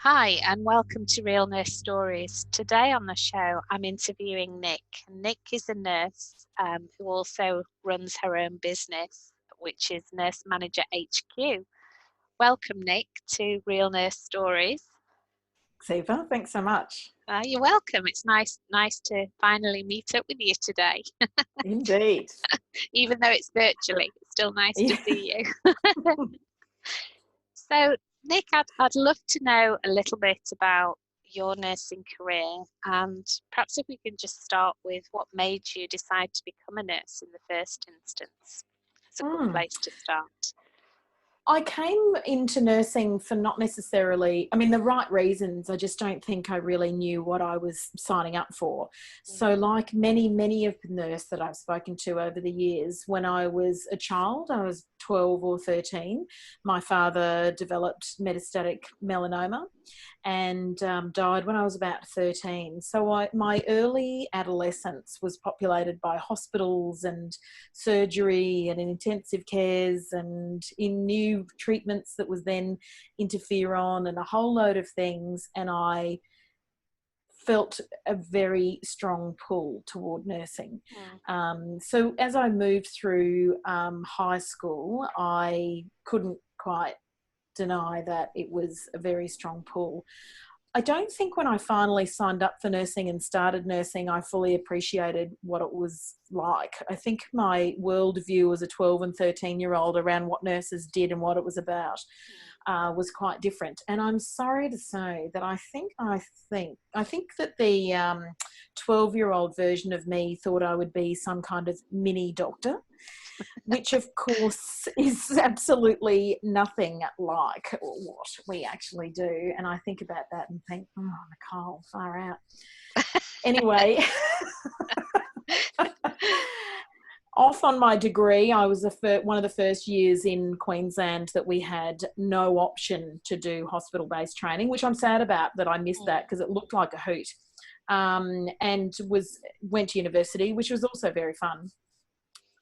Hi, and welcome to Real Nurse Stories. Today on the show, I'm interviewing Nick. Nick is a nurse who also runs her own business, which is Nurse Manager HQ. Welcome, Nick, to Real Nurse Stories. Eva, thanks so much. You're welcome. It's nice to finally meet up with you today. Indeed. Even though it's virtually, it's still nice to see you. So, Nick, I'd love to know a little bit about your nursing career, and perhaps if we can just start with what made you decide to become a nurse in the first instance. It's a good place to start. I came into nursing for not necessarily, the right reasons. I just don't think I really knew what I was signing up for. So like many of the nurses that I've spoken to over the years, when I was a child, I was 12 or 13, my father developed metastatic melanoma and died when I was about 13. So my early adolescence was populated by hospitals and surgery and intensive cares and in new treatments that was then interferon and a whole load of things. And I felt a very strong pull toward nursing. So as I moved through high school, I couldn't quite deny that it was a very strong pull. I don't think when I finally signed up for nursing and started nursing, I fully appreciated what it was like. I think my worldview as a 12 and 13-year-old around what nurses did and what it was about was quite different. And I'm sorry to say that I think that the 12-year-old version of me thought I would be some kind of mini doctor, which of course is absolutely nothing like what we actually do. And I think about that and think, oh, Nicole, far out. Anyway, off on my degree, I was one of the first years in Queensland that we had no option to do hospital-based training, which I'm sad about that I missed that because it looked like a hoot. And went to university, which was also very fun.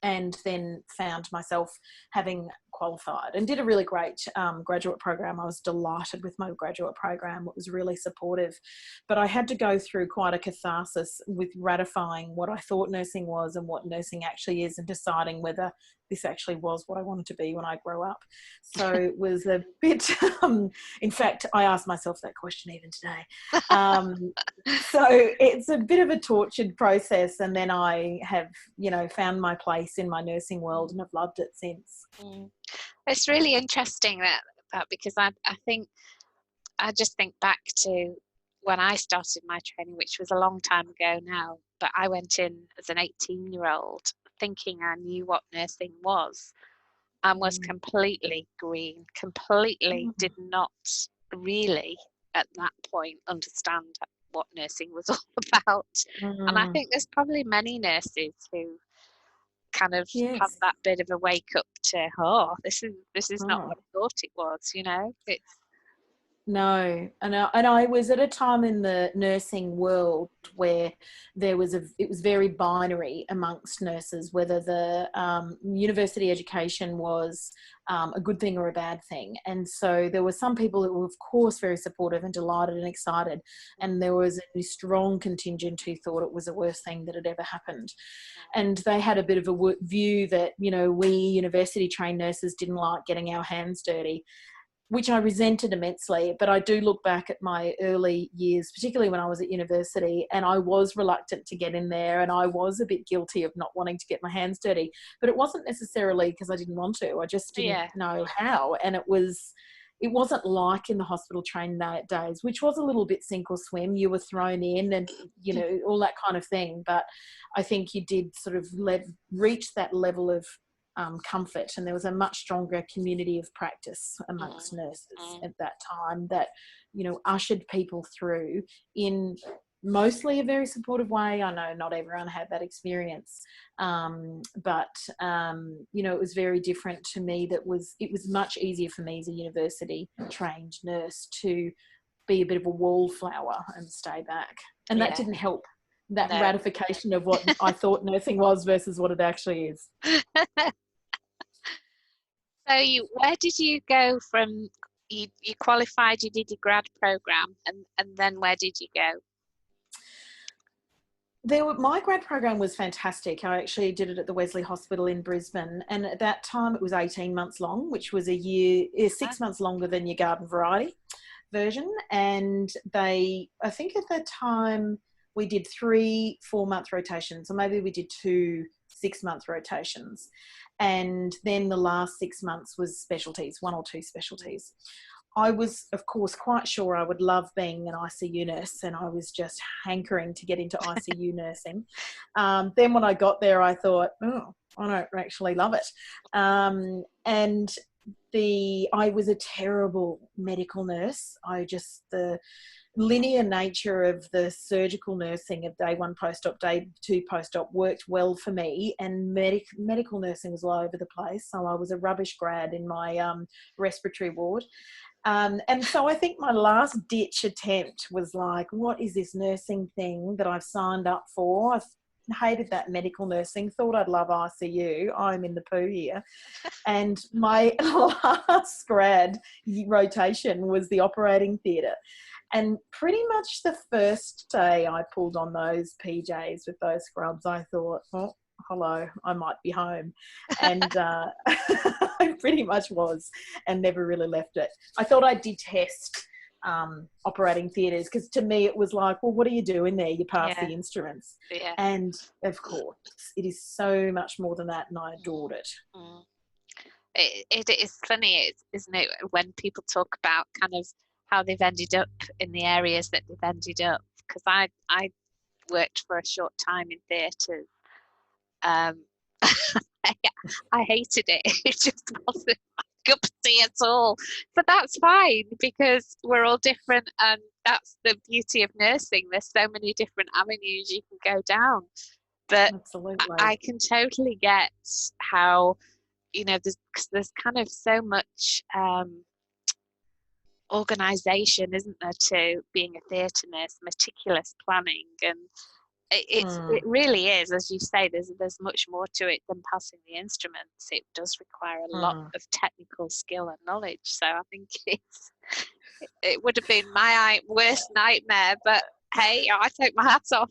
And then found myself having qualified and did a really great graduate program. I was delighted with my graduate program. It was really supportive. But I had to go through quite a catharsis with ratifying what I thought nursing was and what nursing actually is and deciding whether this actually was what I wanted to be when I grow up. So it was a bit, in fact, I asked myself that question even today. So it's a bit of a tortured process. And then I have, found my place in my nursing world and have loved it since. It's really interesting that because I think I just think back to when I started my training, which was a long time ago now, but I went in as an 18-year-old thinking I knew what nursing was and was completely green, did not really at that point understand what nursing was all about. And I think there's probably many nurses who kind of have that bit of a wake up to, this is not what I thought it was, It's No, and I was at a time in the nursing world where it was very binary amongst nurses, whether the university education was a good thing or a bad thing. And so there were some people that were, of course, very supportive and delighted and excited. And there was a strong contingent who thought it was the worst thing that had ever happened. And they had a bit of a view that, we university trained nurses didn't like getting our hands dirty, which I resented immensely. But I do look back at my early years, particularly when I was at university, and I was reluctant to get in there, and I was a bit guilty of not wanting to get my hands dirty. But it wasn't necessarily because I didn't want to. I just didn't know how. And it wasn't like in the hospital trained days, which was a little bit sink or swim. You were thrown in and, all that kind of thing. But I think you did sort of reach that level of comfort, and there was a much stronger community of practice amongst nurses at that time that ushered people through in mostly a very supportive way. I know not everyone had that experience, but it was very different to me. It was much easier for me as a university trained nurse to be a bit of a wallflower and stay back, and that didn't help that ratification of what I thought nursing was versus what it actually is. So where did you go from, you qualified, you did your grad program, and then where did you go? My grad program was fantastic. I actually did it at the Wesley Hospital in Brisbane, and at that time it was 18 months long, which was 6 months longer than your garden variety version. And I think at that time we did 3 4-month rotations, or maybe we did 2 6-month rotations, and then the last 6 months was specialties, 1 or 2 specialties. I was, of course, quite sure I would love being an ICU nurse, and I was just hankering to get into ICU nursing. Then when I got there, I thought, oh, I don't actually love it. And I was a terrible medical nurse. The linear nature of the surgical nursing of day 1 post-op, day 2 post-op worked well for me, and medical nursing was all over the place. So I was a rubbish grad in my respiratory ward. And so I think my last ditch attempt was like, what is this nursing thing that I've signed up for? I hated that medical nursing, thought I'd love ICU. I'm in the poo here. And my last grad rotation was the operating theatre. And pretty much the first day I pulled on those PJs with those scrubs, I thought, oh, hello, I might be home. And I pretty much was, and never really left it. I thought I detest operating theatres, because to me it was like, well, what are you doing there? You pass the instruments. Yeah. And of course, it is so much more than that, and I adored it. Mm. It is funny, isn't it, when people talk about kind of how they've ended up in the areas that they've ended up. Because I worked for a short time in theatres. I hated it. It just wasn't my cup of tea at all. But that's fine, because we're all different, and that's the beauty of nursing. There's so many different avenues you can go down. But absolutely, I can totally get how, there's kind of so much organisation, isn't there, to being a theatre nurse, meticulous planning, and it really is, as you say, there's much more to it than passing the instruments. It does require a lot of technical skill and knowledge. So I think it would have been my worst nightmare, but hey, I take my hats off,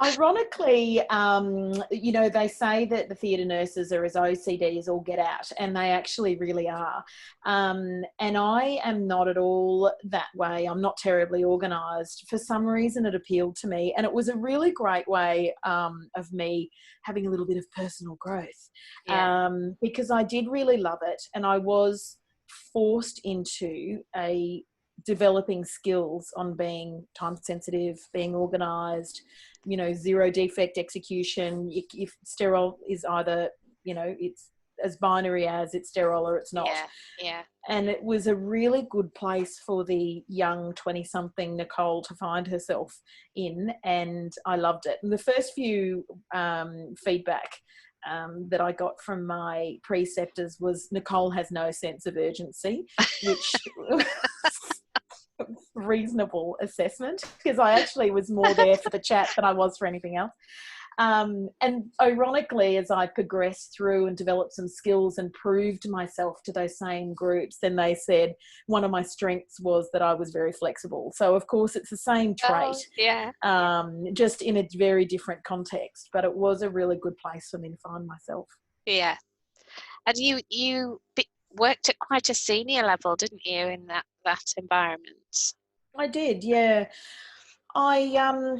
Ironically, they say that the theatre nurses are as OCD as all get out, and they actually really are. And I am not at all that way. I'm not terribly organised. For some reason, it appealed to me, and it was a really great way of me having a little bit of personal growth, because I did really love it, and I was forced into developing skills on being time sensitive, being organised, zero defect execution. If sterile is either, it's as binary as it's sterile or it's not. Yeah. And it was a really good place for the young 20-something Nicole to find herself in, and I loved it. And the first few feedback that I got from my preceptors was, Nicole has no sense of urgency, which reasonable assessment, because I actually was more there for the chat than I was for anything else. And ironically, as I progressed through and developed some skills and proved myself to those same groups, then they said one of my strengths was that I was very flexible. So of course it's the same trait, just in a very different context, but it was a really good place for me to find myself. Yeah. And you worked at quite a senior level, didn't you, in that environment? I did, yeah. I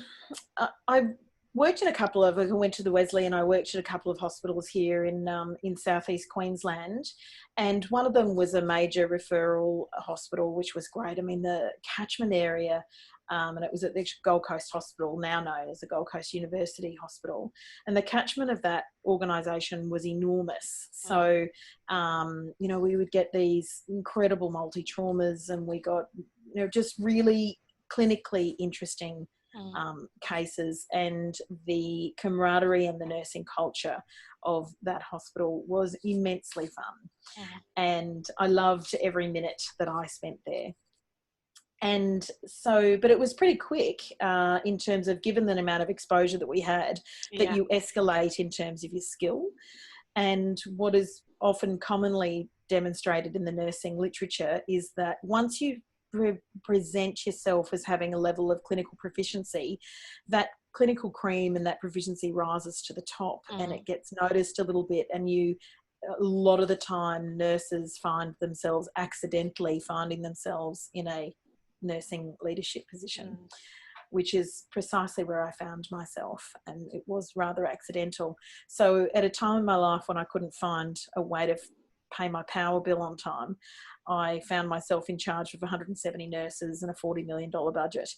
worked in I went to the Wesley, and I worked at a couple of hospitals here in southeast Queensland, and one of them was a major referral hospital, which was great. I mean, the catchment area, and it was at the Gold Coast Hospital, now known as the Gold Coast University Hospital, and the catchment of that organisation was enormous. So, we would get these incredible multi-traumas, and we got, just really clinically interesting cases, and the camaraderie and the nursing culture of that hospital was immensely fun. And I loved every minute that I spent there. And so, but it was pretty quick in terms of, given the amount of exposure that we had, that you escalate in terms of your skill. And what is often commonly demonstrated in the nursing literature is that once you present yourself as having a level of clinical proficiency, that clinical cream and that proficiency rises to the top, and it gets noticed a little bit, and a lot of the time nurses find themselves accidentally finding themselves in a nursing leadership position, which is precisely where I found myself, and it was rather accidental. So at a time in my life when I couldn't find a way to pay my power bill on time, I found myself in charge of 170 nurses and a $40 million budget.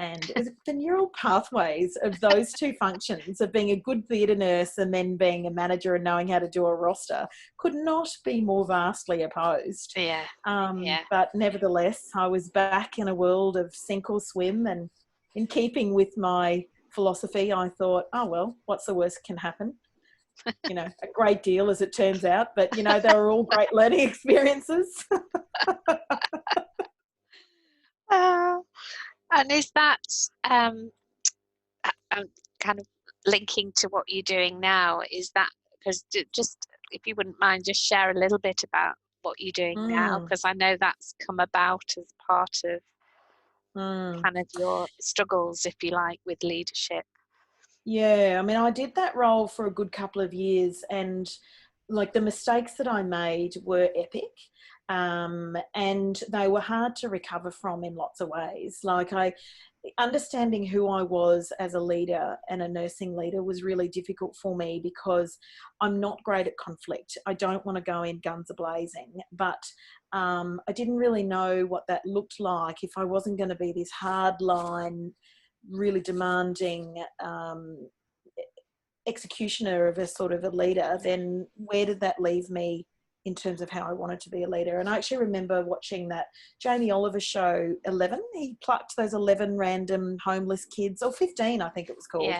And it was the neural pathways of those two functions, of being a good theatre nurse and then being a manager and knowing how to do a roster, could not be more vastly opposed. But nevertheless, I was back in a world of sink or swim, and in keeping with my philosophy, I thought, oh, well, what's the worst can happen? A great deal, as it turns out, but they were all great learning experiences. And is that kind of linking to what you're doing now? Is that, because just, if you wouldn't mind, just share a little bit about what you're doing now, because I know that's come about as part of kind of your struggles, if you like, with leadership. Yeah, I mean, I did that role for a good couple of years, and like the mistakes that I made were epic, and they were hard to recover from in lots of ways. Like, understanding who I was as a leader and a nursing leader was really difficult for me, because I'm not great at conflict. I don't want to go in guns a-blazing, but I didn't really know what that looked like if I wasn't going to be this hard line, really demanding executioner of a sort of a leader. Then where did that leave me in terms of how I wanted to be a leader? And I actually remember watching that Jamie Oliver show 11. He plucked those 11 random homeless kids, or 15 I think it was called,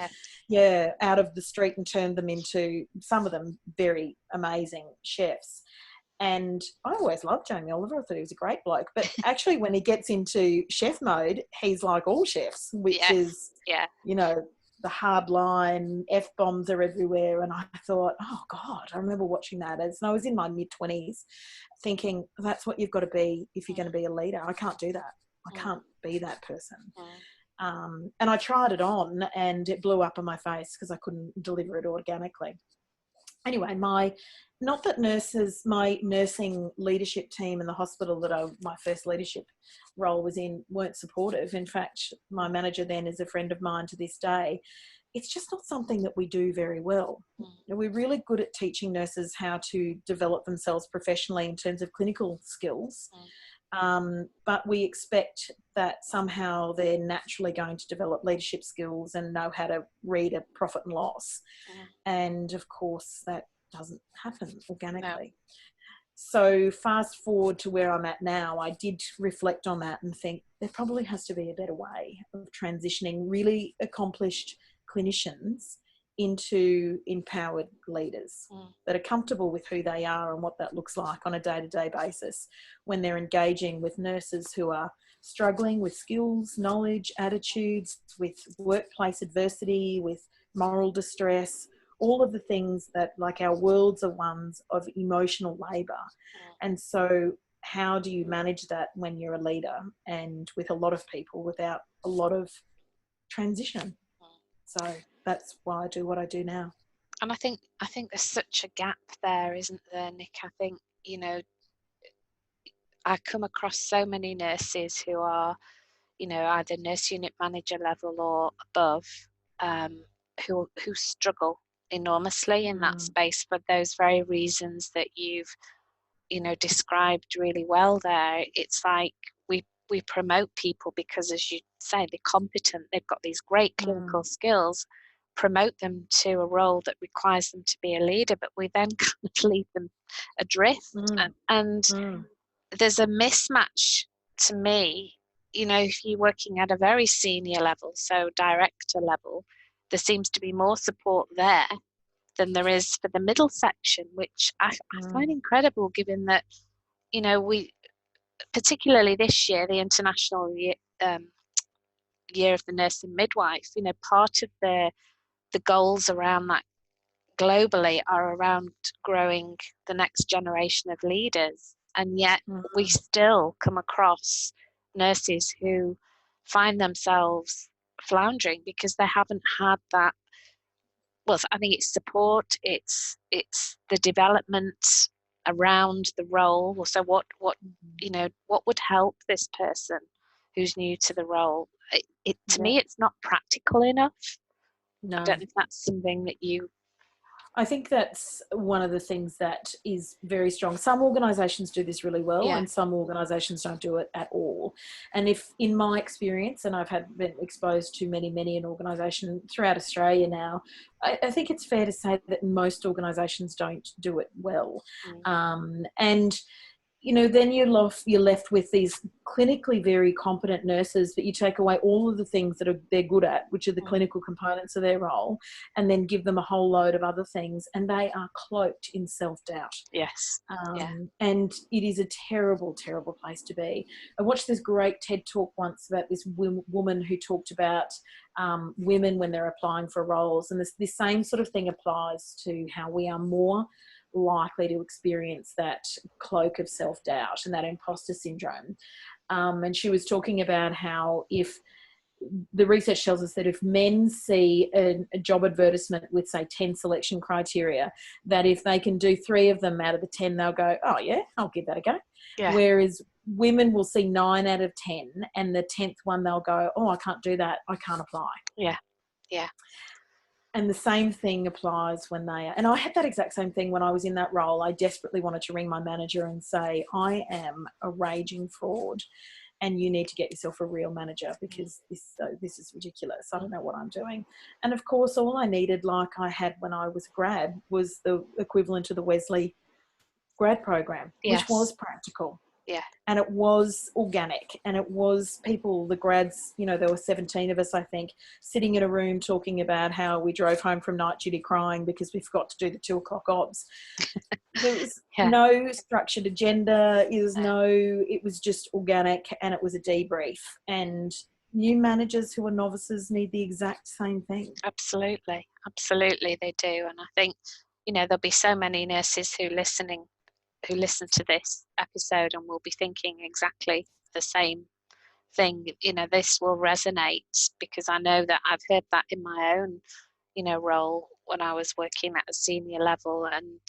out of the street and turned them into, some of them very amazing chefs. And I always loved Jamie Oliver. I thought he was a great bloke. But actually, when he gets into chef mode, he's like all chefs, which is, the hard line, F-bombs are everywhere. And I thought, oh, God, I remember watching that and I was in my mid-20s thinking, that's what you've got to be if you're going to be a leader. I can't do that. I can't be that person. And I tried it on and it blew up in my face because I couldn't deliver it organically. Anyway, my nursing leadership team in the hospital that my first leadership role was in weren't supportive. In fact, my manager then is a friend of mine to this day. It's just not something that we do very well. We're really good at teaching nurses how to develop themselves professionally in terms of clinical skills, but we expect that somehow they're naturally going to develop leadership skills and know how to read a profit and loss. And of course that doesn't happen organically. So fast forward to where I'm at now, I did reflect on that and think there probably has to be a better way of transitioning really accomplished clinicians into empowered leaders that are comfortable with who they are and what that looks like on a day-to-day basis when they're engaging with nurses who are struggling with skills, knowledge, attitudes, with workplace adversity, with moral distress, all of the things that, like, our worlds are ones of emotional labour. And so how do you manage that when you're a leader and with a lot of people without a lot of transition? So that's why I do what I do now. And I think there's such a gap there, isn't there, Nick? I think, I come across so many nurses who are, either nurse unit manager level or above, who struggle enormously in that space for those very reasons that you've, described really well there. It's like we promote people because, as you say, they're competent, they've got these great clinical skills, promote them to a role that requires them to be a leader, but we then kind of leave them adrift. And there's a mismatch to me. If you're working at a very senior level, so director level, there seems to be more support there than there is for the middle section, which I find incredible, given that, we, particularly this year, the International Year of the Nurse and Midwife, part of the goals around that globally are around growing the next generation of leaders, and yet we still come across nurses who find themselves floundering because they haven't had that. Well, I think it's support, it's the development around the role. So what what would help this person who's new to the role? To me, it's not practical enough. No. I don't know if that's something that you... I think that's one of the things that is very strong. Some organisations do this really well, and some organisations don't do it at all. And if, in my experience, and I've been exposed to many an organisation throughout Australia now, I think it's fair to say that most organisations don't do it well. And then you're left with these clinically very competent nurses, but you take away all of the things that they're good at, which are the clinical components of their role, and then give them a whole load of other things, and they are cloaked in self-doubt. Yes. And it is a terrible, terrible place to be. I watched this great TED talk once about this woman who talked about women when they're applying for roles, and this same sort of thing applies to how we are more likely to experience that cloak of self-doubt and that imposter syndrome. And she was talking about how if the research tells us that if men see a job advertisement with, say, 10 selection criteria, that if they can do 3 of them out of the 10, they'll go, oh yeah, I'll give that a go. Whereas women will see 9 out of 10, and the 10th one they'll go, oh, I can't do that, I can't apply. And the same thing applies when and I had that exact same thing when I was in that role. I desperately wanted to ring my manager and say, I am a raging fraud and you need to get yourself a real manager because this is ridiculous. I don't know what I'm doing. And of course, all I needed, like I had when I was a grad, was the equivalent of the Wesley grad program, which was practical. And it was organic, and it was people, the grads, there were 17 of us, I think, sitting in a room talking about how we drove home from night duty crying because we forgot to do the 2:00 obs. There was no structured agenda. It was just organic, and it was a debrief. And new managers who are novices need the exact same thing. Absolutely they do. And I think there'll be so many nurses who listen to this episode and will be thinking exactly the same thing. This will resonate because I know that I've heard that in my own role when I was working at a senior level and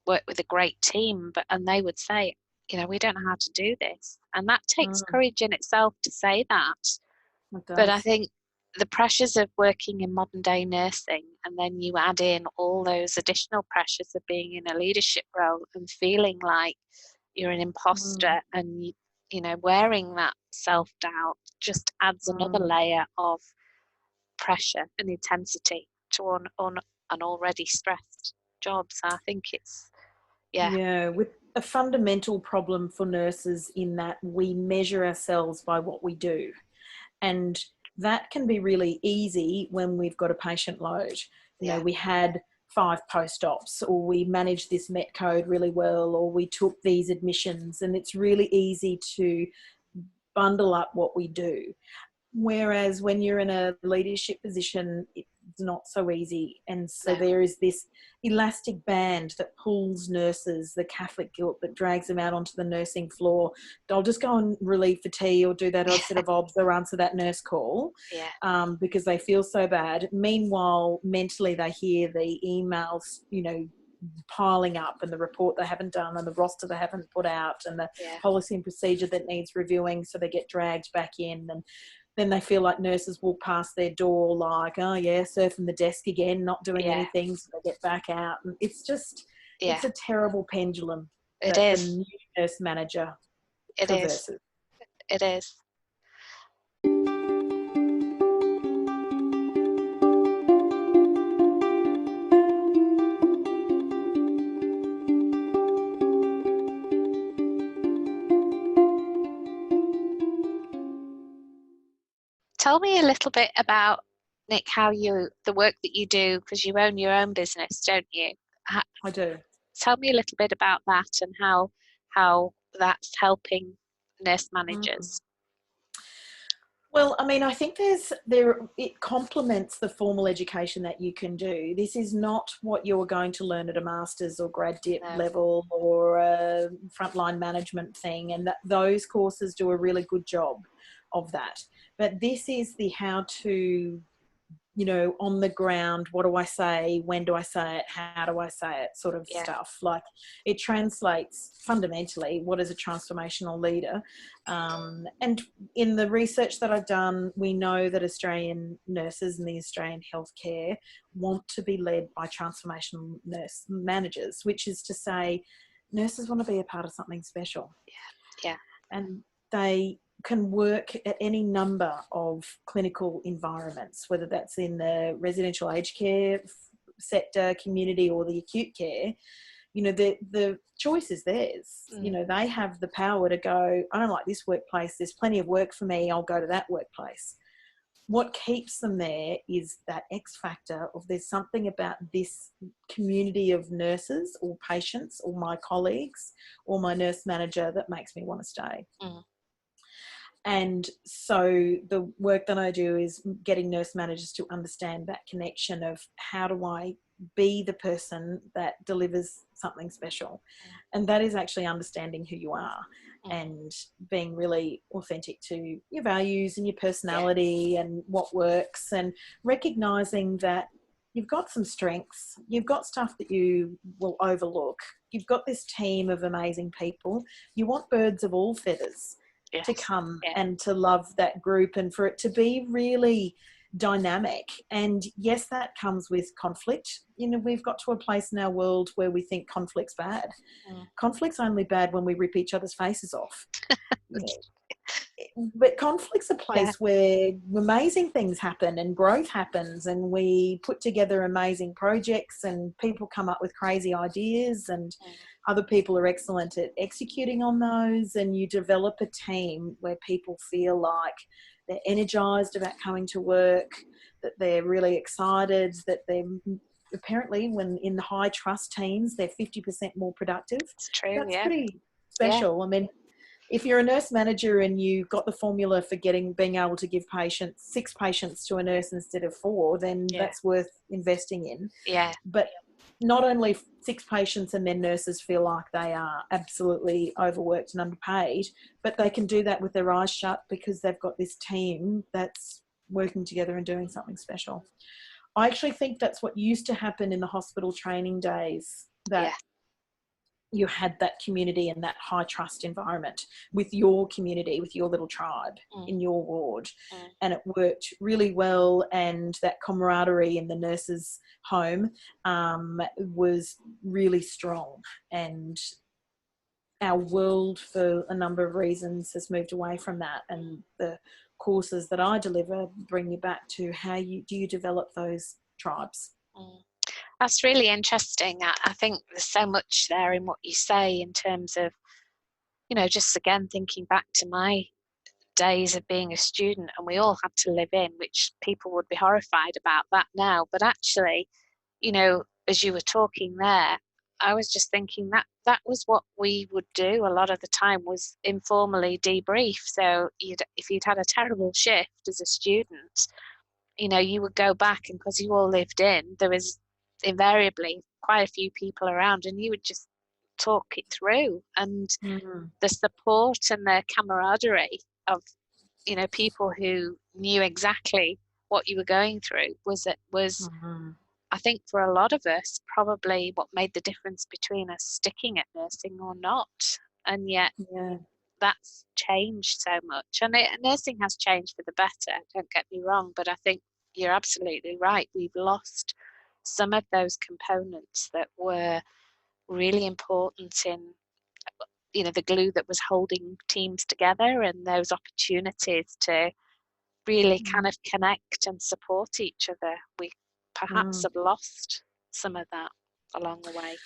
worked with a great team, and they would say, we don't know how to do this, and that takes courage in itself to say that. But I think the pressures of working in modern day nursing, and then you add in all those additional pressures of being in a leadership role and feeling like you're an imposter and wearing that self-doubt just adds another layer of pressure and intensity to on an already stressed job. So I think it's with a fundamental problem for nurses in that we measure ourselves by what we do, and that can be really easy when we've got a patient load. We had 5 post-ops, or we managed this Met code really well, or we took these admissions, and it's really easy to bundle up what we do. Whereas when you're in a leadership position, it's not so easy. And so there is this elastic band that pulls nurses, the Catholic guilt that drags them out onto the nursing floor. I'll just go and relieve for tea or do that odd set of obs or answer that nurse call because they feel so bad. Meanwhile, mentally they hear the emails, piling up, and the report they haven't done, and the roster they haven't put out, and the policy and procedure that needs reviewing, so they get dragged back in. And then they feel like nurses walk past their door like, oh yeah, surfing the desk again, not doing anything, so they get back out. And it's just, it's a terrible pendulum. It is. The new nurse manager traverses. It is. Tell me a little bit about, Nick, the work that you do, because you own your own business, don't you? I do. Tell me a little bit about that and how that's helping nurse managers. Well, I mean, I think it complements the formal education that you can do. This is not what you're going to learn at a master's or grad dip No. level or a frontline management thing, and that those courses do a really good job of that. But this is the how to, you know, on the ground, what do I say, when do I say it, how do I say it, sort of Yeah. stuff. Like, it translates fundamentally what is a transformational leader. And in the research that I've done, we know that Australian nurses and the Australian healthcare want to be led by transformational nurse managers, which is to say nurses want to be a part of something special. Yeah. And they can work at any number of clinical environments, whether that's in the residential aged care sector, community, or the acute care. You know, the choice is theirs. You know, they have the power to go, I don't like this workplace, there's plenty of work for me, I'll go to that workplace. What keeps them there is that X factor of there's something about this community of nurses or patients or my colleagues or my nurse manager that makes me want to stay. And so the work that I do is getting nurse managers to understand that connection of how do I be the person that delivers something special. And that is actually understanding who you are and being really authentic to your values and your personality and what works, and recognizing that you've got some strengths, you've got stuff that you will overlook, you've got this team of amazing people, you want birds of all feathers to come and to love that group and for it to be really dynamic. And yes, that comes with conflict. You know, we've got to a place in our world where we think conflict's bad. Conflict's only bad when we rip each other's faces off. But conflict's a place where amazing things happen and growth happens, and we put together amazing projects and people come up with crazy ideas, and other people are excellent at executing on those, and you develop a team where people feel like they're energized about coming to work, that they're really excited, that they're apparently, when in the high trust teams, they're 50% more productive. It's true. That's pretty special. I mean, if you're a nurse manager and you've got the formula for being able to give 6 patients to a nurse instead of 4, then that's worth investing in. But not only 6 patients and then nurses feel like they are absolutely overworked and underpaid, but they can do that with their eyes shut because they've got this team that's working together and doing something special. I actually think that's what used to happen in the hospital training days, that you had that community and that high trust environment with your community, with your little tribe in your ward. And it worked really well. And that camaraderie in the nurses' home was really strong. And our world, for a number of reasons, has moved away from that. And the courses that I deliver bring you back to how do you develop those tribes. That's really interesting. I think there's so much there in what you say in terms of, you know, just again thinking back to my days of being a student, and we all had to live in, which people would be horrified about that now. But actually, you know, as you were talking there, I was just thinking that was what we would do a lot of the time, was informally debrief. So if you'd had a terrible shift as a student, you know, you would go back, and because you all lived in, there was invariably quite a few people around, and you would just talk it through. And the support and the camaraderie of, you know, people who knew exactly what you were going through was I think for a lot of us probably what made the difference between us sticking at nursing or not. And yet that's changed so much, and nursing has changed for the better, don't get me wrong, but I think you're absolutely right. We've lost some of those components that were really important in, you know, the glue that was holding teams together, and those opportunities to really kind of connect and support each other. We perhaps have lost some of that along the way.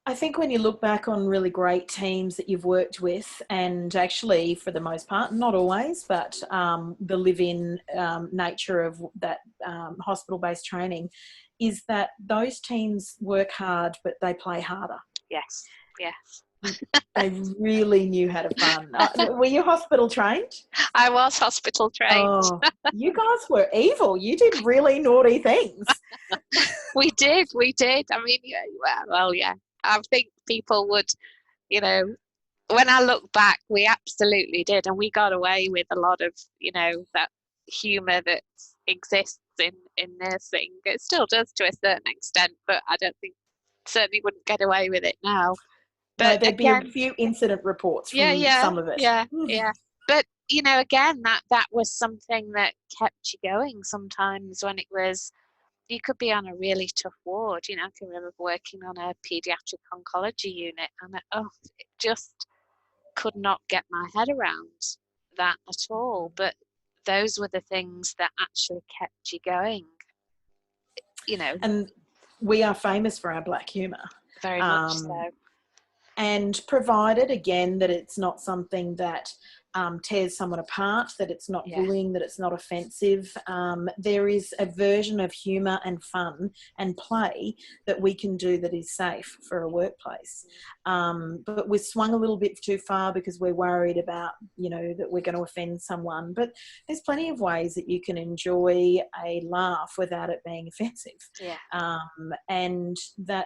I think when you look back on really great teams that you've worked with, and actually for the most part, not always, but the live-in nature of that hospital-based training, is that those teams work hard, but they play harder. yes, yes. They really knew how to fun. Were you hospital trained? I was hospital trained. Oh, you guys were evil. You did really naughty things. We did. I mean, yeah, well, yeah. I think people would, you know, when I look back, we absolutely did, and we got away with a lot of, that humour that exists in nursing. It still does to a certain extent, but I don't think certainly wouldn't get away with it now. No, But there'd be a again, few incident reports from yeah, some of it. yeah, yeah. But again, that was something that kept you going. Sometimes when it was, you could be on a really tough ward. I can remember working on a paediatric oncology unit, and it just could not get my head around that at all. But those were the things that actually kept you going. And we are famous for our black humour. Very much so. And provided, again, that it's not something that tears someone apart, that it's not bullying, that it's not offensive. There is a version of humour and fun and play that we can do that is safe for a workplace. But we're swung a little bit too far because we're worried about, that we're going to offend someone. But there's plenty of ways that you can enjoy a laugh without it being offensive. Yeah. And that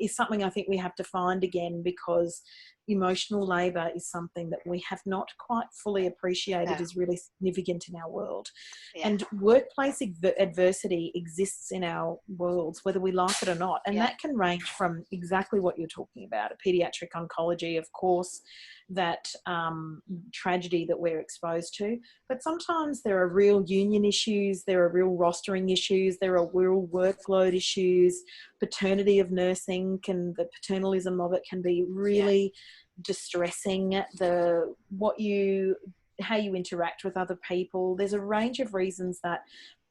is something I think we have to find again, because emotional labour is something that we have not quite fully appreciated is really significant in our world. And workplace adversity exists in our worlds, whether we like it or not. And that can range from exactly what you're talking about, a paediatric oncology, of course, that tragedy that we're exposed to. But sometimes there are real union issues, there are real rostering issues, there are real workload issues. Paternity of nursing, the paternalism of it can be really distressing. How you interact with other people. There's a range of reasons that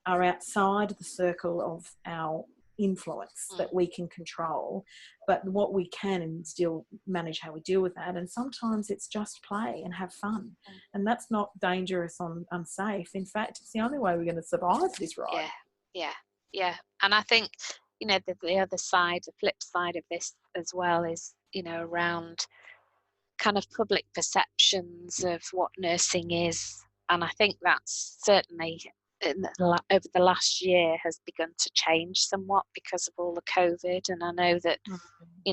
are outside the circle of our influence that we can control, but what we can and still manage how we deal with that. And sometimes it's just play and have fun, and that's not dangerous or unsafe. In fact, it's the only way we're going to survive this ride. Yeah. And I think the other side, the flip side of this as well is around kind of public perceptions of what nursing is. And I think that's certainly over the last year has begun to change somewhat because of all the COVID. And I know that,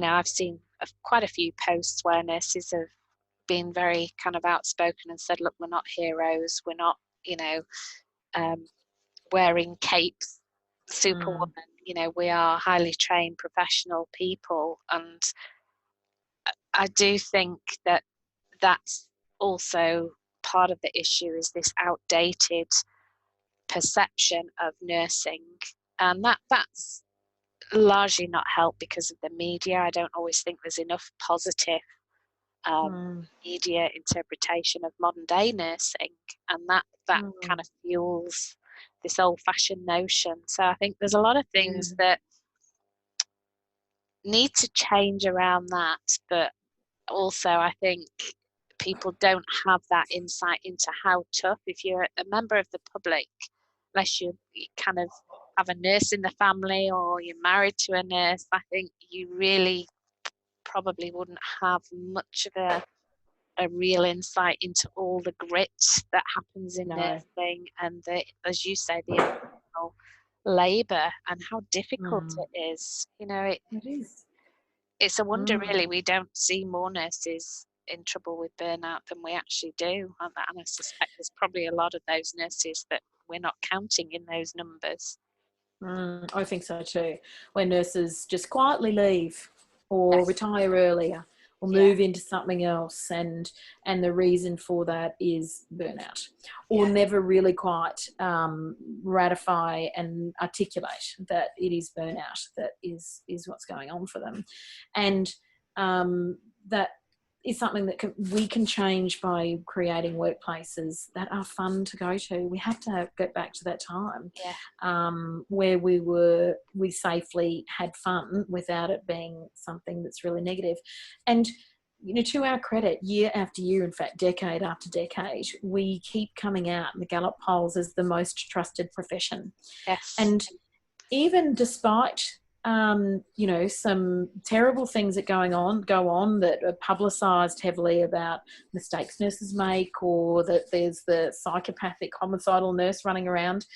I've seen quite a few posts where nurses have been very kind of outspoken and said, look, we're not heroes. We're not, wearing capes, superwoman. We are highly trained professional people. And I do think that that's also part of the issue, is this outdated perception of nursing, and that's largely not helped because of the media. I don't always think there's enough positive media interpretation of modern day nursing, and that kind of fuels this old-fashioned notion. So I think there's a lot of things that need to change around that, but also I think people don't have that insight into how tough, if you're a member of the public, unless you kind of have a nurse in the family or you're married to a nurse, I think you really probably wouldn't have much of a real insight into all the grit that happens in nursing, and as you say, the emotional labour and how difficult it is. It is. It's a wonder, really, we don't see more nurses in trouble with burnout than we actually do. And I suspect there's probably a lot of those nurses that we're not counting in those numbers. I think so too. Where nurses just quietly leave or retire earlier or move into something else, and the reason for that is burnout, or never really quite ratify and articulate that it is burnout that is what's going on for them. And that is something that we can change by creating workplaces that are fun to go to. We have to get back to that time where we safely had fun without it being something that's really negative. And to our credit, year after year, in fact, decade after decade, we keep coming out in the Gallup polls as the most trusted profession. Yes. And even despite you know, some terrible things that go on that are publicised heavily about mistakes nurses make, or that there's the psychopathic homicidal nurse running around.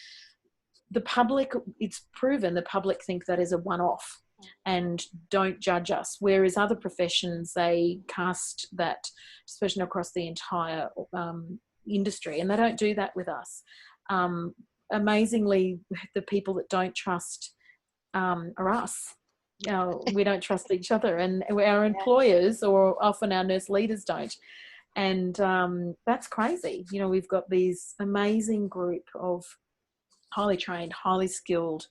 The public, it's proven the public think that is a one-off and don't judge us, whereas other professions, they cast that suspicion across the entire industry, and they don't do that with us. Amazingly, the people that don't trust are us. You know, we don't trust each other, and our employers, or often our nurse leaders, don't. And that's crazy. You know, we've got these amazing group of highly trained, highly skilled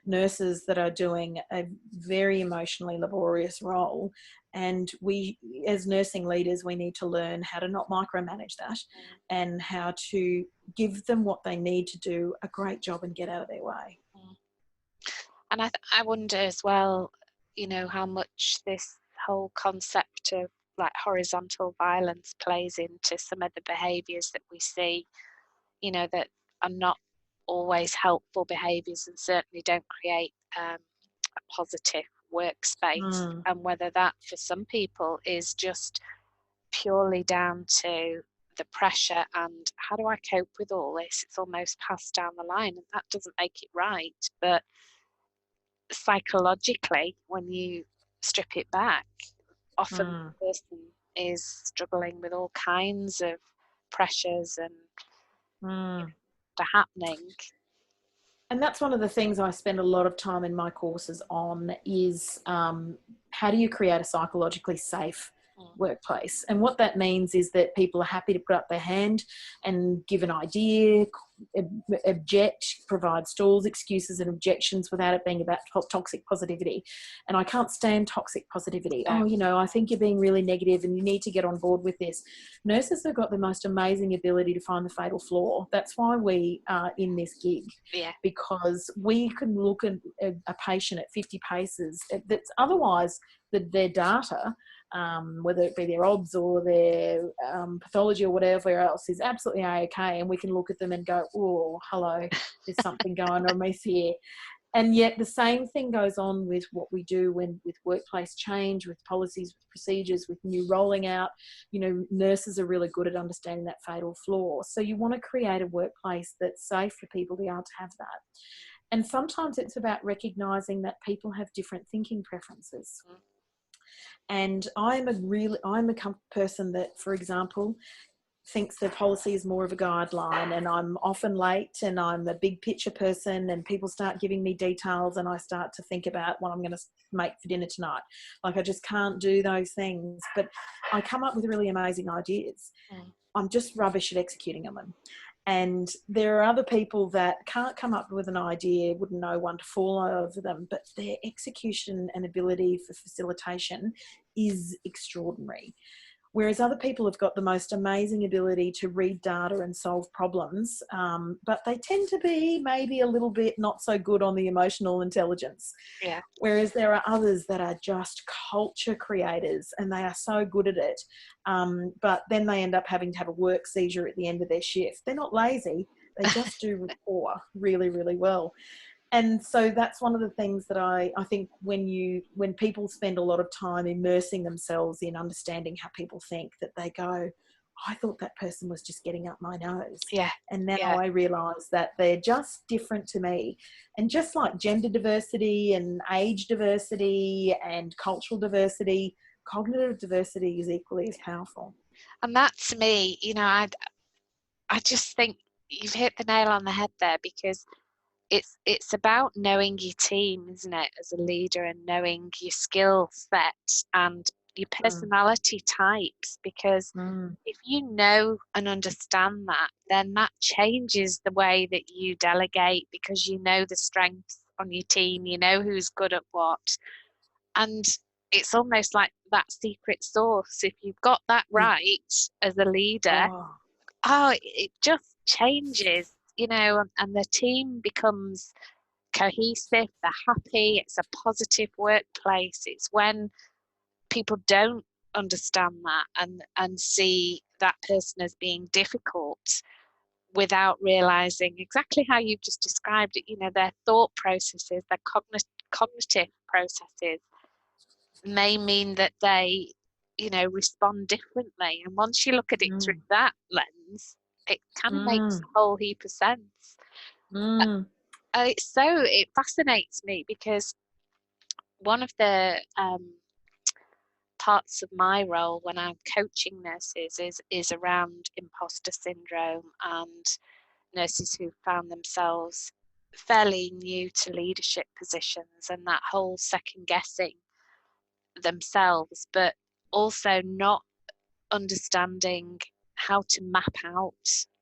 nurses that are doing a very emotionally laborious role. And we, as nursing leaders, we need to learn how to not micromanage that, and how to give them what they need to do a great job and get out of their way. And I wonder as well, you know, how much this whole concept of like horizontal violence plays into some of the behaviours that we see, you know, that are not always helpful behaviours, and certainly don't create a positive workspace, and whether that for some people is just purely down to the pressure and how do I cope with all this, it's almost passed down the line, and that doesn't make it right. But psychologically, when you strip it back, often the person is struggling with all kinds of pressures and they're happening. And that's one of the things I spend a lot of time in my courses on is how do you create a psychologically safe workplace? And what that means is that people are happy to put up their hand and give an idea, object, provide stalls, excuses and objections without it being about toxic positivity. And I can't stand toxic positivity. Oh, you know, I think you're being really negative and you need to get on board with this. Nurses have got the most amazing ability to find the fatal flaw. That's why we are in this gig. Because we can look at a patient at 50 paces that's otherwise their data, whether it be their OBS or their pathology or whatever else, is absolutely okay, and we can look at them and go, oh, hello, there's something going on with here. And yet the same thing goes on with what we do with workplace change, with policies, with procedures, with new rolling out. You know, nurses are really good at understanding that fatal flaw. So you want to create a workplace that's safe for people to be able to have that. And sometimes it's about recognising that people have different thinking preferences. And I'm a person that, for example, thinks the policy is more of a guideline, and I'm often late, and I'm a big picture person, and people start giving me details and I start to think about what I'm going to make for dinner tonight. Like, I just can't do those things, but I come up with really amazing ideas. I'm just rubbish at executing on them. And there are other people that can't come up with an idea, wouldn't know one to fall over them, but their execution and ability for facilitation is extraordinary. Whereas other people have got the most amazing ability to read data and solve problems, but they tend to be maybe a little bit not so good on the emotional intelligence. Whereas there are others that are just culture creators and they are so good at it, but then they end up having to have a work seizure at the end of their shift. They're not lazy, they just do rapport really, really well. And so that's one of the things that I think when people spend a lot of time immersing themselves in understanding how people think, that they go, I thought that person was just getting up my nose. And now I realise that they're just different to me. And just like gender diversity and age diversity and cultural diversity, cognitive diversity is equally as powerful. And that, to me, you know, I just think you've hit the nail on the head there, because it's about knowing your team, isn't it, as a leader, and knowing your skill set and your personality types, because if you know and understand that, then that changes the way that you delegate, because you know the strengths on your team, you know who's good at what, and it's almost like that secret sauce. If you've got that right as a leader, it just changes, you know, and the team becomes cohesive, they're happy, it's a positive workplace. It's when people don't understand that and see that person as being difficult without realizing exactly how you've just described it, you know, their thought processes, their cognitive processes may mean that they, you know, respond differently. And once you look at it through that lens, it kind of makes a whole heap of sense. It fascinates me because one of the parts of my role when I'm coaching nurses is around imposter syndrome and nurses who found themselves fairly new to leadership positions and that whole second guessing themselves, but also not understanding how to map out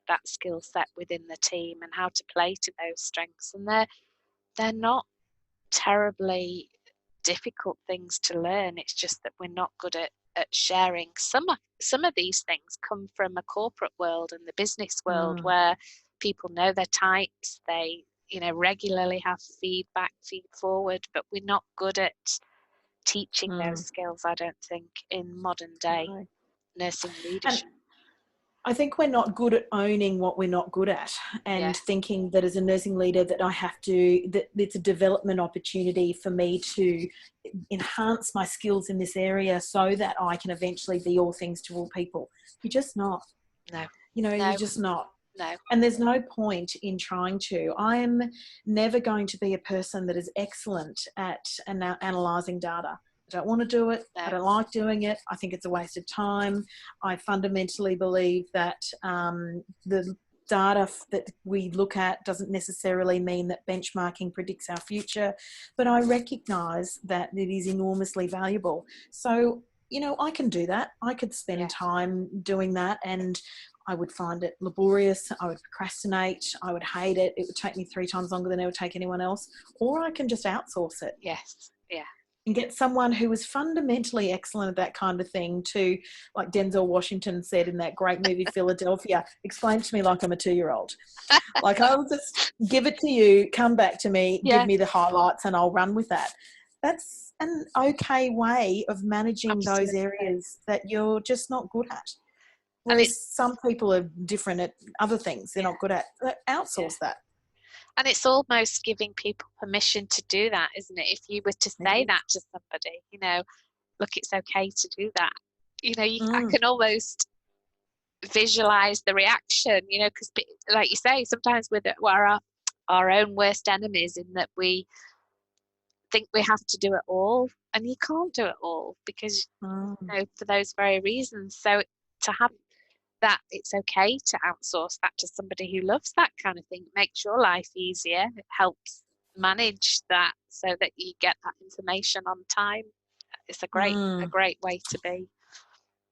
that skill set within the team and how to play to those strengths. And they're not terribly difficult things to learn. It's just that we're not good at sharing. Some of these things come from a corporate world and the business world where people know their types. They, you know, regularly have feed forward, but we're not good at teaching those skills, I don't think, in modern day nursing leadership. And I think we're not good at owning what we're not good at and thinking that as a nursing leader that that it's a development opportunity for me to enhance my skills in this area so that I can eventually be all things to all people. You're just not. No. You know, No. you're just not. No. And there's no point in trying to. I'm never going to be a person that is excellent at analysing data. I don't want to do it. No. I don't like doing it. I think it's a waste of time. I fundamentally believe that the data that we look at doesn't necessarily mean that benchmarking predicts our future, but I recognise that it is enormously valuable. So, you know, I can do that. I could spend time doing that, and I would find it laborious. I would procrastinate. I would hate it. It would take me 3 times longer than it would take anyone else. Or I can just outsource it. Yes. Yeah. And get someone who is fundamentally excellent at that kind of thing to, like Denzel Washington said in that great movie Philadelphia, explain to me like I'm a 2-year-old. Like, I'll just give it to you, come back to me, give me the highlights, and I'll run with that. That's an okay way of managing those areas that you're just not good at. Whereas some people are different at other things they're not good at. Outsource that. And it's almost giving people permission to do that, isn't it? If you were to say that to somebody, you know, look, it's okay to do that. You know, I can almost visualize the reaction, you know, because like you say, sometimes we're our own worst enemies in that we think we have to do it all, and you can't do it all because, you know, for those very reasons. So to have that it's okay to outsource that to somebody who loves that kind of thing. It makes your life easier. It helps manage that so that you get that information on time. It's a great way to be.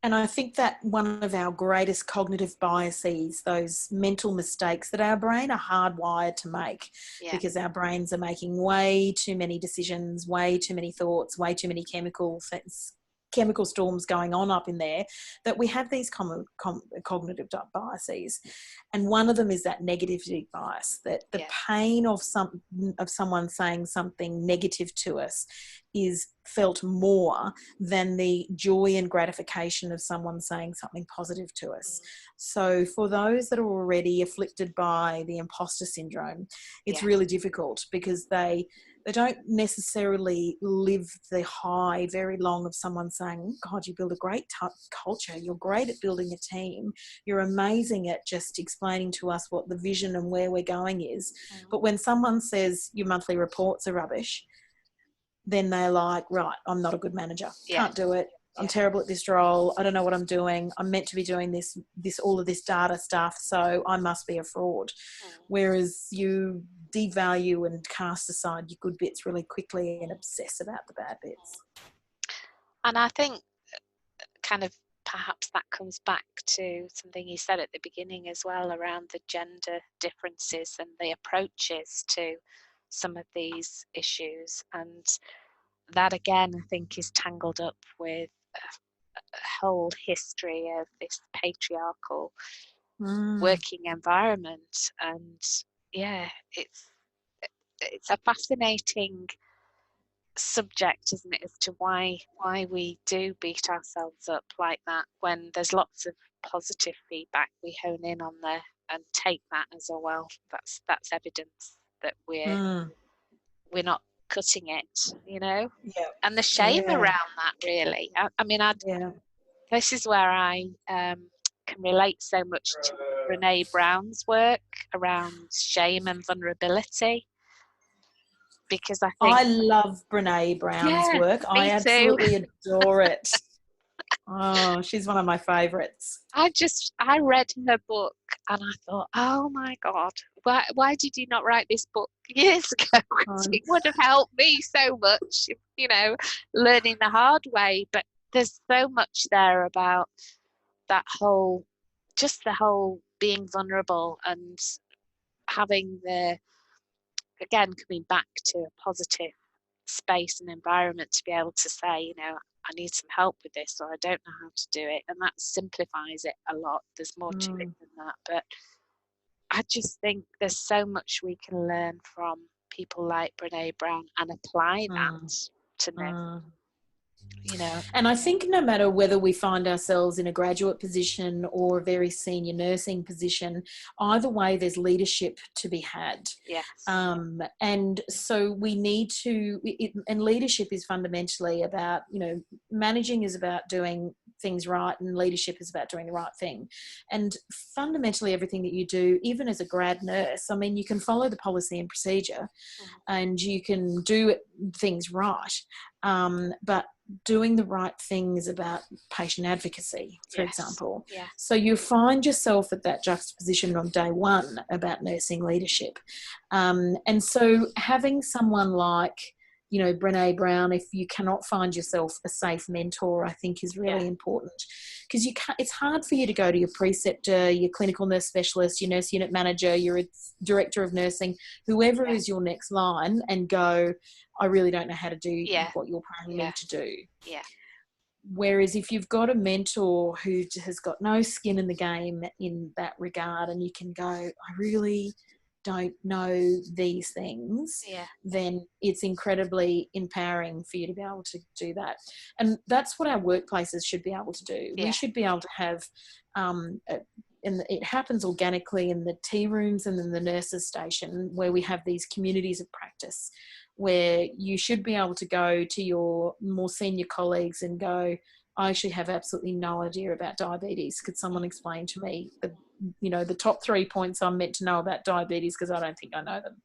And I think that one of our greatest cognitive biases, those mental mistakes that our brain are hardwired to make, because our brains are making way too many decisions, way too many thoughts, way too many chemical storms going on up in there, that we have these cognitive biases. And one of them is that negativity bias, that the pain of someone saying something negative to us is felt more than the joy and gratification of someone saying something positive to us. So for those that are already afflicted by the imposter syndrome, it's really difficult because they don't necessarily live the high very long of someone saying, God, you build a great culture. You're great at building a team. You're amazing at just explaining to us what the vision and where we're going is. But when someone says your monthly reports are rubbish, then they're like, right, I'm not a good manager. Can't do it. I'm terrible at this role. I don't know what I'm doing. I'm meant to be doing this all of this data stuff, so I must be a fraud. Whereas you devalue and cast aside your good bits really quickly and obsess about the bad bits. And I think kind of perhaps that comes back to something you said at the beginning as well around the gender differences and the approaches to some of these issues. And that again, I think, is tangled up with a whole history of this patriarchal working environment. And it's a fascinating subject, isn't it, as to why we do beat ourselves up like that when there's lots of positive feedback. We hone in on there and take that as a, well, that's evidence that we're not sugarcoating it, you know, Yeah. and the shame Yeah. around that, really. I mean, Yeah. this is where I can relate so much to Brene Brown's work around shame and vulnerability, because I think, I love Brene Brown's yeah, work. I me too. absolutely adore it. Oh, she's one of my favourites. I read her book and I thought, oh my God, why did you not write this book years ago? Because it would have helped me so much, you know, learning the hard way. But there's so much there about that whole, just the whole being vulnerable and having again, coming back to a positive space and environment to be able to say, you know, I need some help with this, or I don't know how to do it. And that simplifies it a lot. There's more to it than that. But I just think there's so much we can learn from people like Brene Brown and apply that to know, you know. And I think no matter whether we find ourselves in a graduate position or a very senior nursing position, either way, there's leadership to be had. Yes. And so we need to, and leadership is fundamentally about, you know, managing is about doing things right, and leadership is about doing the right thing. And fundamentally everything that you do, even as a grad nurse, I mean, you can follow the policy and procedure and you can do things right. But doing the right thing is about patient advocacy, for example. Yes. So you find yourself at that juxtaposition on day one about nursing leadership. And so having someone like, you know, Brene Brown, if you cannot find yourself a safe mentor, I think is really important, because it's hard for you to go to your preceptor, your clinical nurse specialist, your nurse unit manager, your director of nursing, whoever is your next line, and go, I really don't know how to do what you're planning me to do. Yeah. Whereas if you've got a mentor who has got no skin in the game in that regard, and you can go, I really don't know these things, then it's incredibly empowering for you to be able to do that. And that's what our workplaces should be able to do. We should be able to have, and it happens organically in the tea rooms and in the nurses station, where we have these communities of practice, where you should be able to go to your more senior colleagues and go, I actually have absolutely no idea about diabetes. Could someone explain to me the top 3 points I'm meant to know about diabetes, because I don't think I know them.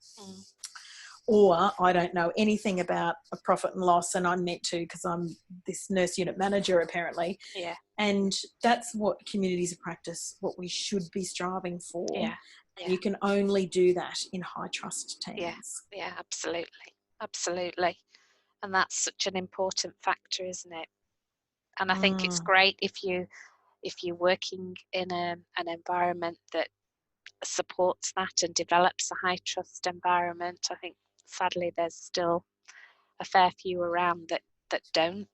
Or I don't know anything about a profit and loss, and I'm meant to because I'm this nurse unit manager apparently. Yeah. And that's what communities of practice, what we should be striving for. Yeah. And you can only do that in high trust teams. Yeah, absolutely. And that's such an important factor, isn't it? And I think it's great if you're working in an environment that supports that and develops a high trust environment. I think sadly there's still a fair few around that don't.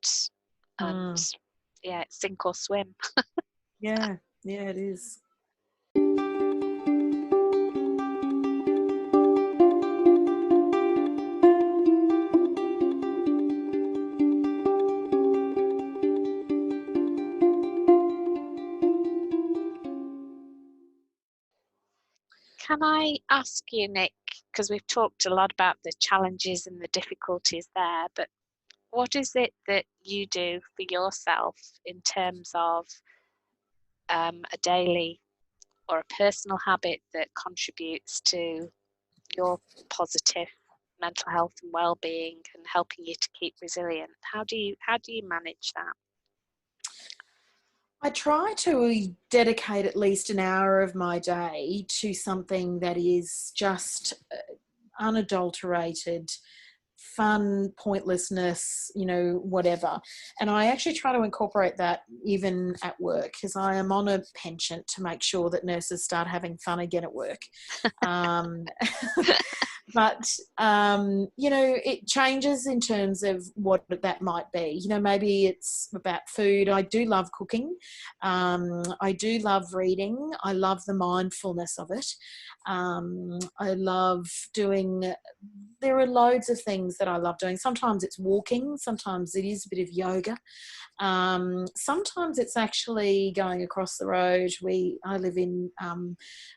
And it's sink or swim. Yeah, it is. Can I ask you, Nick, because we've talked a lot about the challenges and the difficulties there, but what is it that you do for yourself in terms of a daily or a personal habit that contributes to your positive mental health and well-being and helping you to keep resilient? How do you manage that? I try to dedicate at least an hour of my day to something that is just unadulterated fun, pointlessness, whatever. And I actually try to incorporate that even at work, because I am on a penchant to make sure that nurses start having fun again at work. But, it changes in terms of what that might be. Maybe it's about food. I do love cooking. I do love reading. I love the mindfulness of it. I love there are loads of things things that I love doing. Sometimes it's walking, sometimes it is a bit of yoga. Sometimes it's actually going across the road. I live in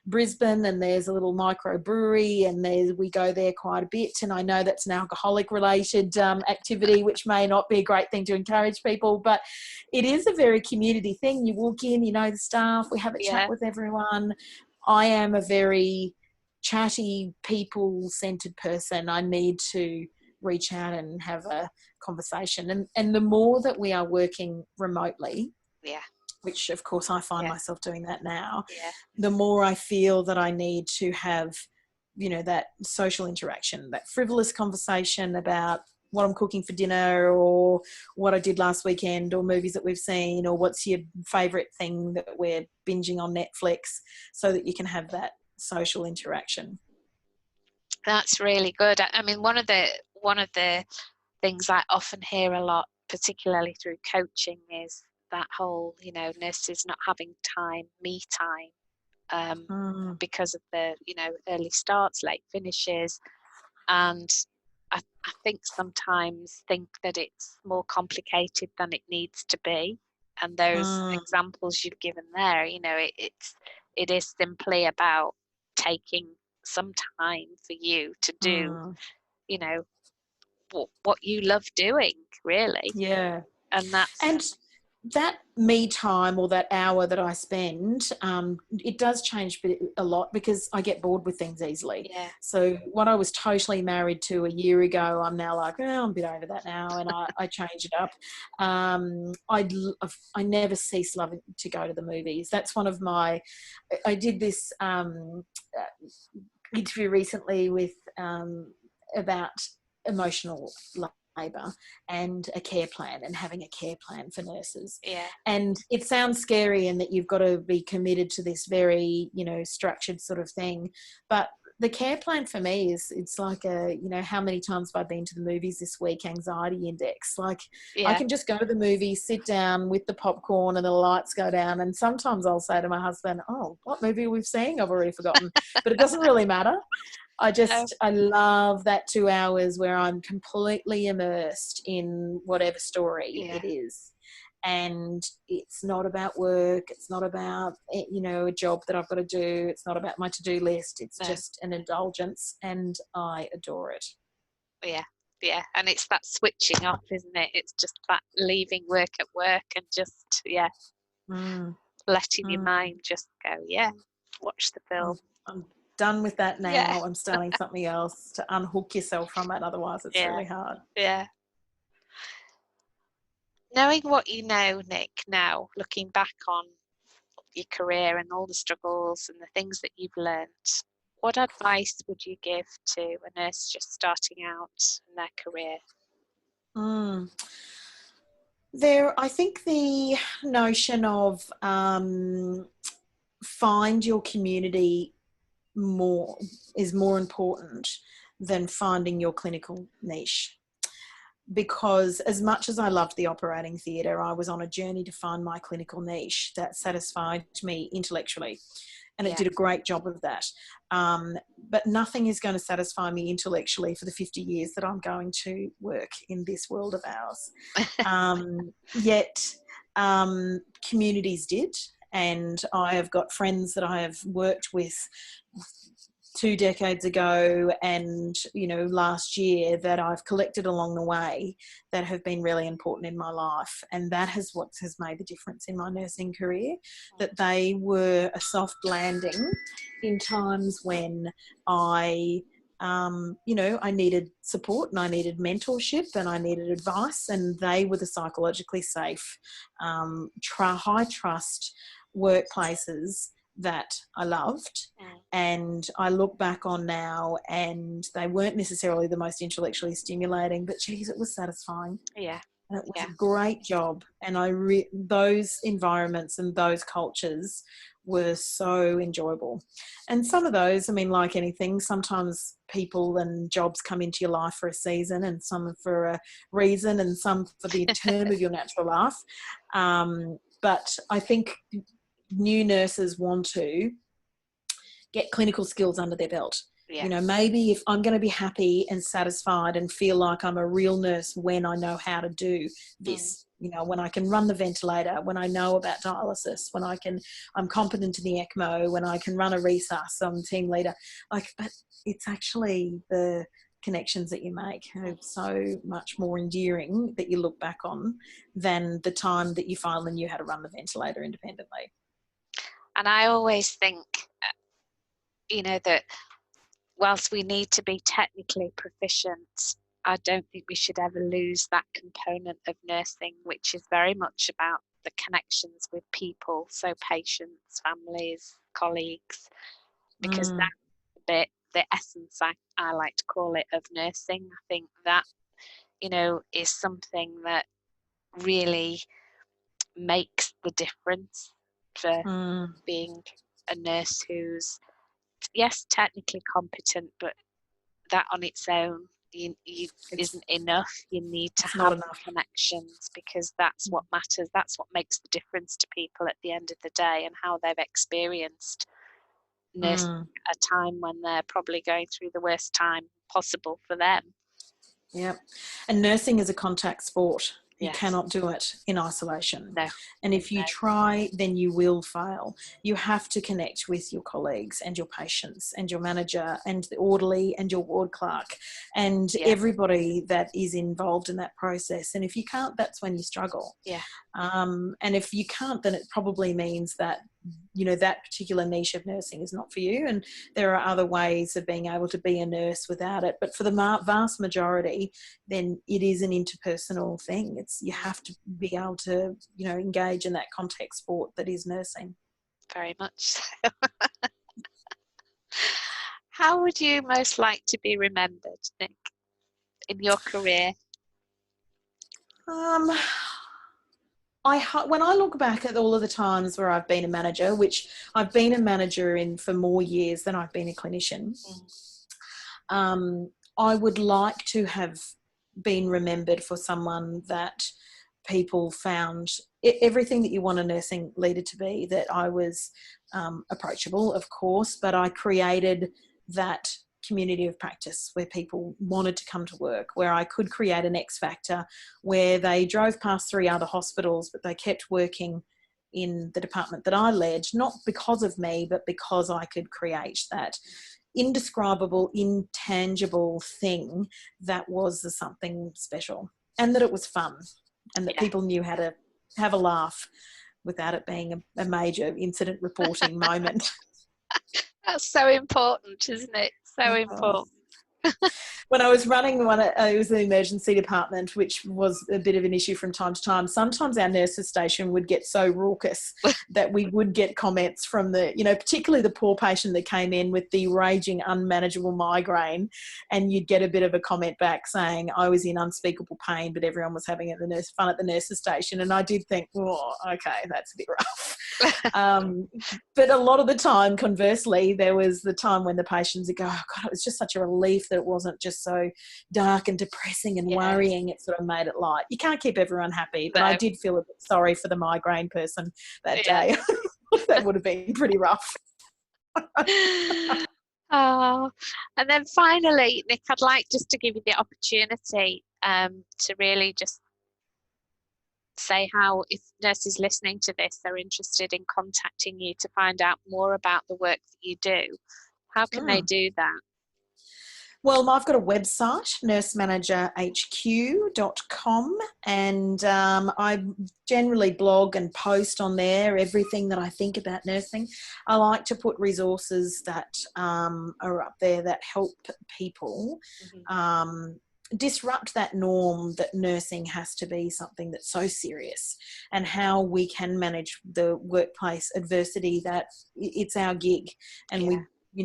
Brisbane, and there's a little microbrewery, and we go there quite a bit. And I know that's an alcoholic-related activity, which may not be a great thing to encourage people, but it is a very community thing. You walk in, you know the staff, we have a chat with everyone. I am a very chatty, people-centered person. I need to reach out and have a conversation. And the more that we are working remotely, which of course I find myself doing that now, the more I feel that I need to have, you know, that social interaction, that frivolous conversation about what I'm cooking for dinner, or what I did last weekend, or movies that we've seen, or what's your favourite thing that we're binging on Netflix, so that you can have that social interaction. That's really good. I mean, one of the things I often hear a lot, particularly through coaching, is that whole, you know, nurses not having me time, because of the, you know, early starts, late finishes. And I think sometimes think that it's more complicated than it needs to be. And those examples you've given there, you know, it is simply about taking some time for you to do, you know, what you love doing, really. Yeah. And that me time, or that hour that I spend, it does change a lot, because I get bored with things easily. Yeah. So what I was totally married to a year ago, I'm now like, I'm a bit over that now, and I change it up. I never cease loving to go to the movies. That's one of my. I did this interview recently with about emotional labour and a care plan, and having a care plan for nurses. Yeah. And it sounds scary, and that you've got to be committed to this very, you know, structured sort of thing. But the care plan for me is, it's like a, you know, how many times have I been to the movies this week anxiety index. Like, I can just go to the movie, sit down with the popcorn, and the lights go down. And sometimes I'll say to my husband, oh, what movie are we seeing? I've already forgotten. But it doesn't really matter. I love that 2 hours where I'm completely immersed in whatever story it is. And it's not about work. It's not about, you know, a job that I've got to do. It's not about my to-do list. It's just an indulgence, and I adore it. Yeah. Yeah. And it's that switching off, isn't it? It's just that leaving work at work and just, letting your mind just go, watch the film. I'm done with that now. I'm starting something else to unhook yourself from it. Otherwise, it's really hard. Yeah. Knowing what you know, Nick, now, looking back on your career and all the struggles and the things that you've learned, what advice would you give to a nurse just starting out in their career? I think the notion of find your community is more important than finding your clinical niche. Because as much as I loved the operating theatre, I was on a journey to find my clinical niche that satisfied me intellectually. And it did a great job of that. But nothing is going to satisfy me intellectually for the 50 years that I'm going to work in this world of ours. Yet communities did. And I have got friends that I have worked with 2 decades ago and, you know, last year, that I've collected along the way, that have been really important in my life. And that has what has made the difference in my nursing career, that they were a soft landing in times when I needed support, and I needed mentorship, and I needed advice, and they were the psychologically safe, high trust workplaces that I loved. And I look back on now, and they weren't necessarily the most intellectually stimulating, but geez, it was satisfying. Yeah. And it was a great job. And those environments and those cultures were so enjoyable. And some of those, I mean, like anything, sometimes people and jobs come into your life for a season, and some for a reason, and some for the term of your natural life. But I think new nurses want to get clinical skills under their belt. You know, maybe if I'm going to be happy and satisfied and feel like I'm a real nurse when I know how to do this, you know, when I can run the ventilator, when I know about dialysis, when I'm competent in the ECMO, when I can run a resus, I'm team leader. Like, but it's actually the connections that you make are so much more endearing that you look back on than the time that you finally knew how to run the ventilator independently. And I always think, you know, that whilst we need to be technically proficient, I don't think we should ever lose that component of nursing, which is very much about the connections with people, so patients, families, colleagues, because that's the essence, I like to call it, of nursing. I think that, you know, is something that really makes the difference for being a nurse who's, yes, technically competent, but that on its own isn't enough. You need to have the connections, because that's what matters. That's what makes the difference to people at the end of the day, and how they've experienced nursing at a time when they're probably going through the worst time possible for them. Yeah. And nursing is a contact sport. You cannot do it in isolation. No. And if you try, then you will fail. You have to connect with your colleagues and your patients and your manager and the orderly and your ward clerk and everybody that is involved in that process. And if you can't, that's when you struggle. Yeah. And if you can't, then it probably means that, you know, that particular niche of nursing is not for you. And there are other ways of being able to be a nurse without it. But for the vast majority, then it is an interpersonal thing. You have to be able to, you know, engage in that contact sport that is nursing. Very much so. How would you most like to be remembered, Nick, in your career? When I look back at all of the times where I've been a manager, which I've been a manager in for more years than I've been a clinician, I would like to have been remembered for someone that people found everything that you want a nursing leader to be, that I was approachable, of course, but I created that community of practice where people wanted to come to work, where I could create an Xfactor, where they drove past 3 other hospitals, but they kept working in the department that I led, not because of me, but because I could create that indescribable, intangible thing that was something special, and that it was fun, and that people knew how to have a laugh without it being a major incident reporting moment. That's so important, isn't it? So important. When I was running it was the emergency department, which was a bit of an issue from time to time. Sometimes our nurses station would get so raucous that we would get comments from particularly the poor patient that came in with the raging, unmanageable migraine, and you'd get a bit of a comment back saying I was in unspeakable pain, but everyone was having fun at the nurses station. And I did think, oh, okay, that's a bit rough. But a lot of the time, conversely, there was the time when the patients would go, oh God, it was just such a relief that it wasn't just so dark and depressing and worrying. It sort of made it light. You can't keep everyone happy, but I did feel a bit sorry for the migraine person that day. That would have been pretty rough. Oh, and then finally, Nick, I'd like just to give you the opportunity to really just say how, if nurses listening to this are interested in contacting you to find out more about the work that you do, how can they do that? Well, I've got a website, nursemanagerhq.com, and I generally blog and post on there everything that I think about nursing. I like to put resources that are up there that help people disrupt that norm that nursing has to be something that's so serious, and how we can manage the workplace adversity, that it's our gig, and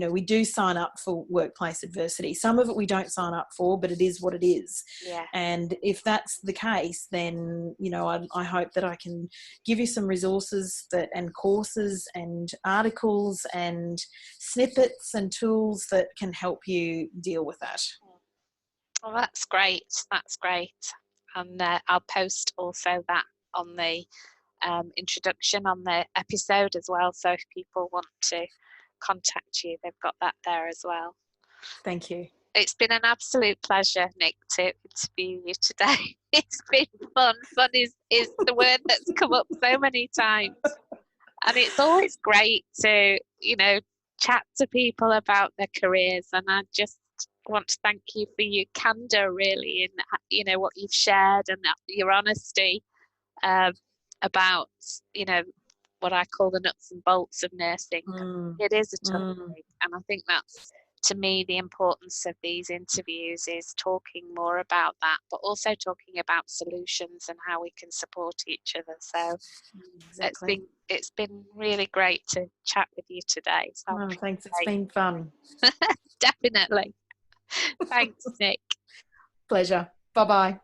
we do sign up for workplace adversity. Some of it we don't sign up for, but it is what it is. Yeah. And if that's the case, then, I hope that I can give you some resources and courses and articles and snippets and tools that can help you deal with that. Well, that's great. That's great. And I'll post also that on the introduction on the episode as well. So if people want to contact you, they've got that there as well. Thank you. It's been an absolute pleasure, Nick, to interview you today. It's been fun. Fun is the word that's come up so many times. And it's always great to, chat to people about their careers. And I just want to thank you for your candor, really, in, what you've shared, and your honesty about, what I call the nuts and bolts of nursing. It is a tough thing. And I think that's, to me, the importance of these interviews is talking more about that, but also talking about solutions and how we can support each other. So exactly. it's been really great to chat with you today. So thanks. It's been fun. Definitely. Thanks, Nick. Pleasure. Bye-bye.